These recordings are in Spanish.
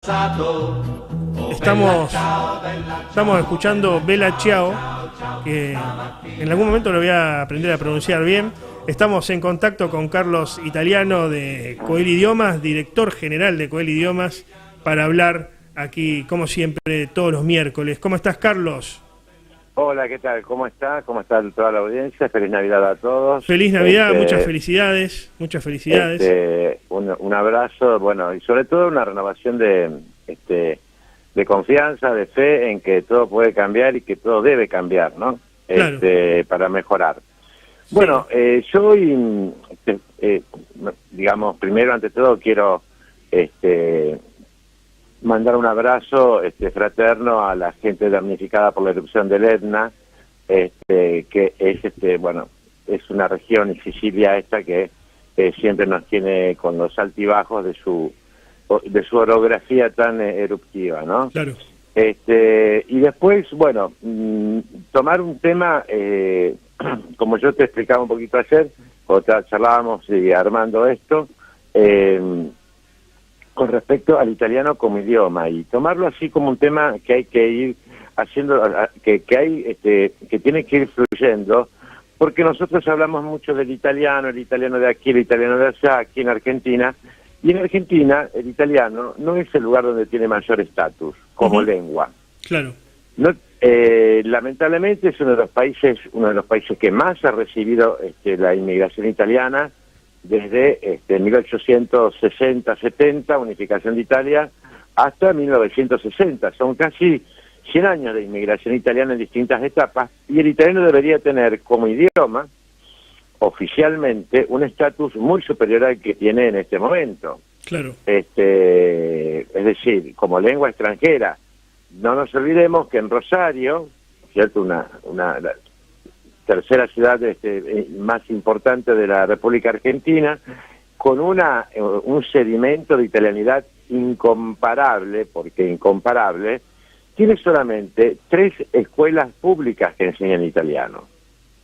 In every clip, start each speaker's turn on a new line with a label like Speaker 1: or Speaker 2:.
Speaker 1: Estamos escuchando Bella Ciao, que en algún momento lo voy a aprender a pronunciar bien. Estamos en contacto con Carlos Italiano de Coel Idiomas, director general de Coel Idiomas, para hablar aquí, como siempre, todos los miércoles. ¿Cómo estás, Carlos?
Speaker 2: Hola, ¿qué tal? ¿Cómo está? ¿Cómo está toda la audiencia? Feliz Navidad a todos.
Speaker 1: Feliz Navidad, muchas felicidades, muchas felicidades.
Speaker 2: Un abrazo, bueno, y sobre todo una renovación de confianza, de fe en que todo puede cambiar y que todo debe cambiar, ¿no?
Speaker 1: Claro.
Speaker 2: Para mejorar.
Speaker 1: Sí.
Speaker 2: Bueno, yo hoy, digamos, primero ante todo quiero mandar un abrazo fraterno a la gente damnificada por la erupción del Etna, que es bueno, es una región, y Sicilia esta, que siempre nos tiene con los altibajos de su orografía tan eruptiva, ¿no?
Speaker 1: Claro.
Speaker 2: Y después, bueno, tomar un tema, como yo te explicaba un poquito ayer, cuando charlábamos armando esto, con respecto al italiano como idioma, y tomarlo así como un tema que hay que ir haciendo, que tiene que ir fluyendo, porque nosotros hablamos mucho del italiano, el italiano de aquí, el italiano de allá, aquí en Argentina, y en Argentina el italiano no es el lugar donde tiene mayor estatus como lengua. Claro. No, lamentablemente es uno de los países que más ha recibido la inmigración italiana desde 1860-70, unificación de Italia, hasta 1960. Son casi 100 años de inmigración italiana en distintas etapas, y el italiano debería tener como idioma, oficialmente, un estatus muy superior al que tiene en este momento. Claro. Es decir, como lengua extranjera. No nos olvidemos que en Rosario, ¿cierto?, la tercera ciudad más importante de la República Argentina, con un sedimento de italianidad incomparable, porque incomparable, tiene solamente 3 escuelas públicas que enseñan italiano.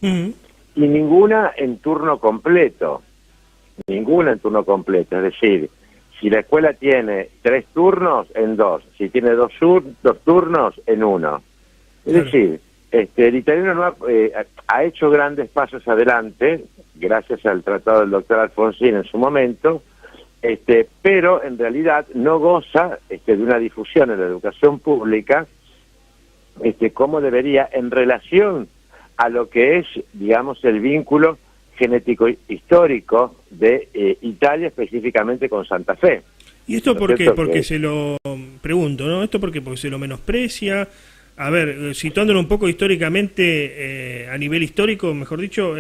Speaker 2: Y ninguna en turno completo. Es decir, si la escuela tiene 3 turnos, en 2. Si tiene 2 turnos, en 1. Es decir, el italiano no ha hecho grandes pasos adelante, gracias al tratado del doctor Alfonsín en su momento, pero en realidad no goza de una difusión en la educación pública como debería, en relación a lo que es, digamos, el vínculo genético histórico de Italia, específicamente con Santa Fe.
Speaker 1: ¿Y esto por qué? Porque se lo pregunto, ¿no? ¿Esto porque se lo menosprecia? A ver, situándolo un poco históricamente, a nivel histórico, mejor dicho,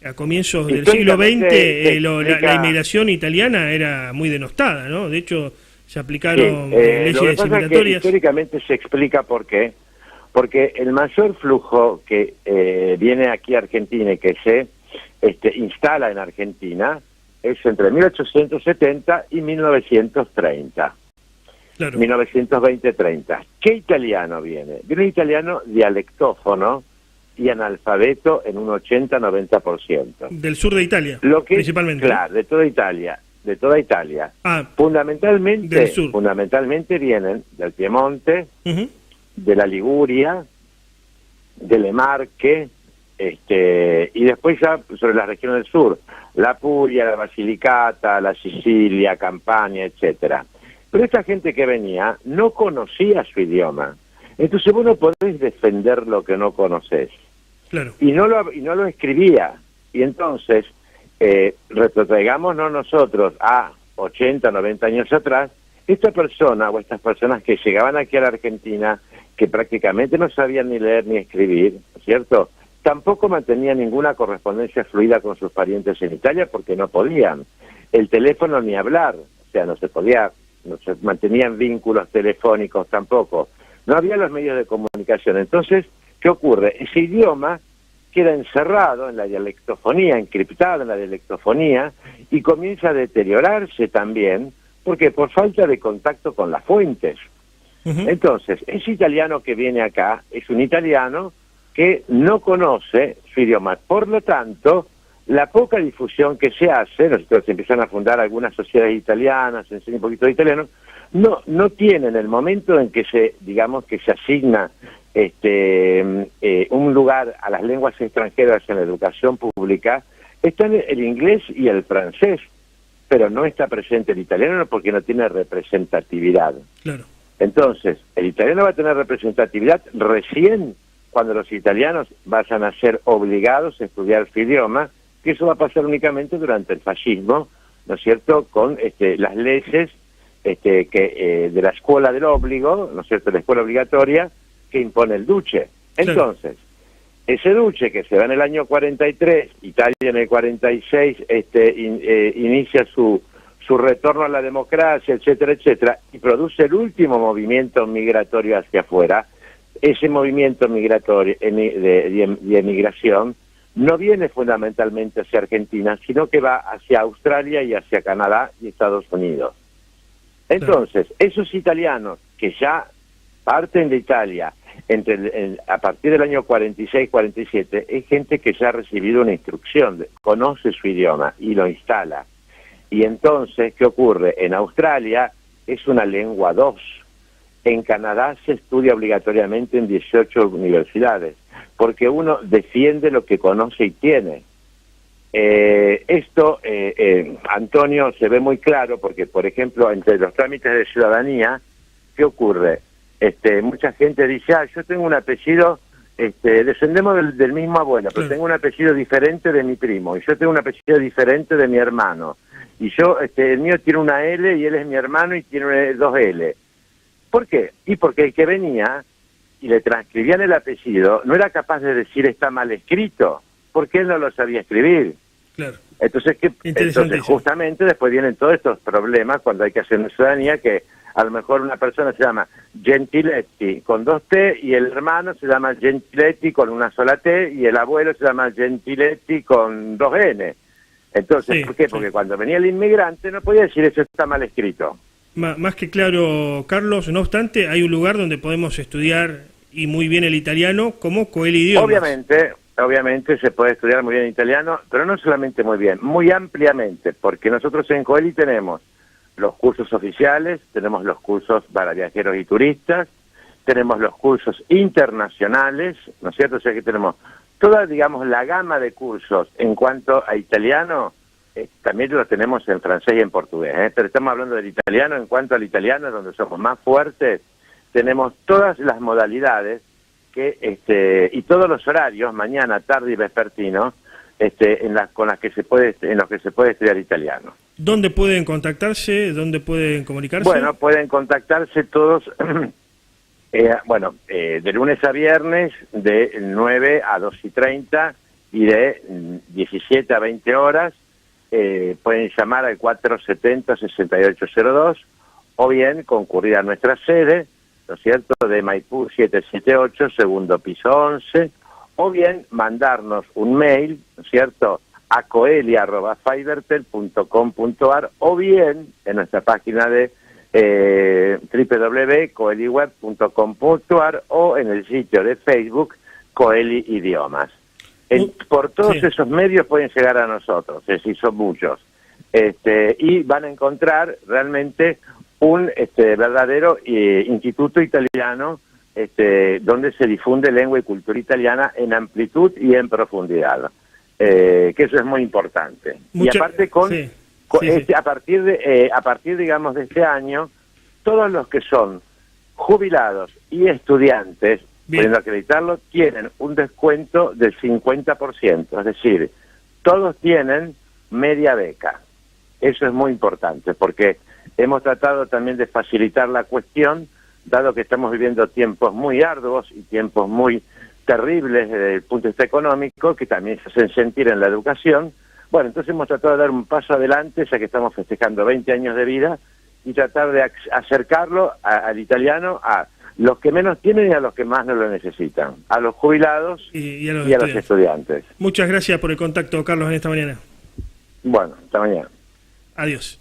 Speaker 1: a comienzos del siglo XX, la inmigración italiana era muy denostada, ¿no? De hecho, se aplicaron leyes discriminatorias.
Speaker 2: Históricamente se explica por qué. Porque el mayor flujo que viene aquí a Argentina y que se instala en Argentina es entre 1870 y 1930. Claro. 1920-30. ¿Qué italiano viene? Viene un italiano dialectófono y analfabeto en un 80-90%.
Speaker 1: Del sur de Italia, principalmente.
Speaker 2: Claro, de toda Italia. Fundamentalmente vienen del Piemonte, de la Liguria, de Marche, y después ya sobre las regiones del sur, la Puglia, la Basilicata, la Sicilia, Campania, etcétera. Pero esta gente que venía no conocía su idioma. Entonces vos no podés defender lo que no conocés. Claro. Y no lo escribía. Y entonces, retrotraigámonos nosotros a 80, 90 años atrás, esta persona o estas personas que llegaban aquí a la Argentina, que prácticamente no sabían ni leer ni escribir, ¿cierto?, tampoco mantenían ninguna correspondencia fluida con sus parientes en Italia porque no podían. El teléfono ni hablar, o sea, no se mantenían vínculos telefónicos tampoco. No había los medios de comunicación. Entonces, ¿qué ocurre? Ese idioma queda encerrado en la dialectofonía, encriptado en la dialectofonía, y comienza a deteriorarse también, porque por falta de contacto con las fuentes. Entonces, ese italiano que viene acá es un italiano que no conoce su idioma. Por lo tanto, la poca difusión que se hace, nosotros se empiezan a fundar algunas sociedades italianas, se enseña un poquito de italiano, no tienen el momento en que se, digamos, que se asigna un lugar a las lenguas extranjeras en la educación pública, están el inglés y el francés, pero no está presente el italiano porque no tiene representatividad.
Speaker 1: Claro.
Speaker 2: Entonces, el italiano va a tener representatividad recién cuando los italianos vayan a ser obligados a estudiar su idioma, que eso va a pasar únicamente durante el fascismo, ¿no es cierto?, con las leyes de la escuela del obligo, ¿no es cierto?, la escuela obligatoria que impone el duce. Entonces, ese duce que se da en el año 43, Italia en el 46 inicia su retorno a la democracia, etcétera, etcétera, y produce el último movimiento migratorio hacia afuera. Ese movimiento migratorio de emigración no viene fundamentalmente hacia Argentina, sino que va hacia Australia y hacia Canadá y Estados Unidos. Entonces, esos italianos que ya parten de Italia a partir del año 46-47, es gente que ya ha recibido una instrucción, conoce su idioma y lo instala. Y entonces, ¿qué ocurre? En Australia es una lengua 2. En Canadá se estudia obligatoriamente en 18 universidades, porque uno defiende lo que conoce y tiene. Esto, Antonio, se ve muy claro porque, por ejemplo, entre los trámites de ciudadanía, ¿qué ocurre? Mucha gente dice, yo tengo un apellido, descendemos del mismo abuelo, pero tengo un apellido diferente de mi primo, y yo tengo un apellido diferente de mi hermano, y yo, el mío tiene una L y él es mi hermano y tiene 2 L. ¿Por qué? Y porque el que venía y le transcribían el apellido no era capaz de decir está mal escrito, porque él no lo sabía escribir.
Speaker 1: Claro.
Speaker 2: Entonces, justamente después vienen todos estos problemas cuando hay que hacer una ciudadanía, que a lo mejor una persona se llama Gentiletti con 2 T y el hermano se llama Gentiletti con una sola T y el abuelo se llama Gentiletti con 2 N. Entonces, ¿por qué? Porque cuando venía el inmigrante no podía decir eso está mal escrito.
Speaker 1: Más que claro, Carlos, no obstante, hay un lugar donde podemos estudiar y muy bien el italiano como Coeli Idiomas.
Speaker 2: Obviamente se puede estudiar muy bien italiano, pero no solamente muy bien, muy ampliamente, porque nosotros en Coeli tenemos los cursos oficiales, tenemos los cursos para viajeros y turistas, tenemos los cursos internacionales, ¿no es cierto? O sea que tenemos toda, digamos, la gama de cursos en cuanto a italiano. También lo tenemos en francés y en portugués, pero estamos hablando del italiano. En cuanto al italiano, donde somos más fuertes, tenemos todas las modalidades y todos los horarios, mañana, tarde y vespertino, en los que se puede estudiar italiano.
Speaker 1: ¿Dónde pueden contactarse? ¿Dónde pueden comunicarse?
Speaker 2: Bueno, pueden contactarse todos, de lunes a viernes, de 9 a 2:30 y de 17 a 20 horas. Pueden llamar al 470-6802 o bien concurrir a nuestra sede, ¿no es cierto?, de Maipú 778, segundo piso 11, o bien mandarnos un mail, ¿no es cierto?, a coeli@fivertel.com.ar, o bien en nuestra página de www.coeliweb.com.ar o en el sitio de Facebook Coeli Idiomas. Por todos esos medios pueden llegar a nosotros, es decir, son muchos, y van a encontrar realmente un verdadero instituto italiano donde se difunde lengua y cultura italiana en amplitud y en profundidad, que eso es muy importante. Y aparte a partir digamos de este año, todos los que son jubilados y estudiantes, pudiendo acreditarlo, tienen un descuento del 50%, es decir, todos tienen media beca. Eso es muy importante, porque hemos tratado también de facilitar la cuestión, dado que estamos viviendo tiempos muy arduos y tiempos muy terribles desde el punto de vista económico, que también se hacen sentir en la educación. Bueno, entonces hemos tratado de dar un paso adelante, ya que estamos festejando 20 años de vida, y tratar de acercarlo al italiano a los que menos tienen y a los que más no lo necesitan, a los jubilados y a los estudiantes.
Speaker 1: Muchas gracias por el contacto, Carlos, en esta mañana.
Speaker 2: Bueno, hasta mañana.
Speaker 1: Adiós.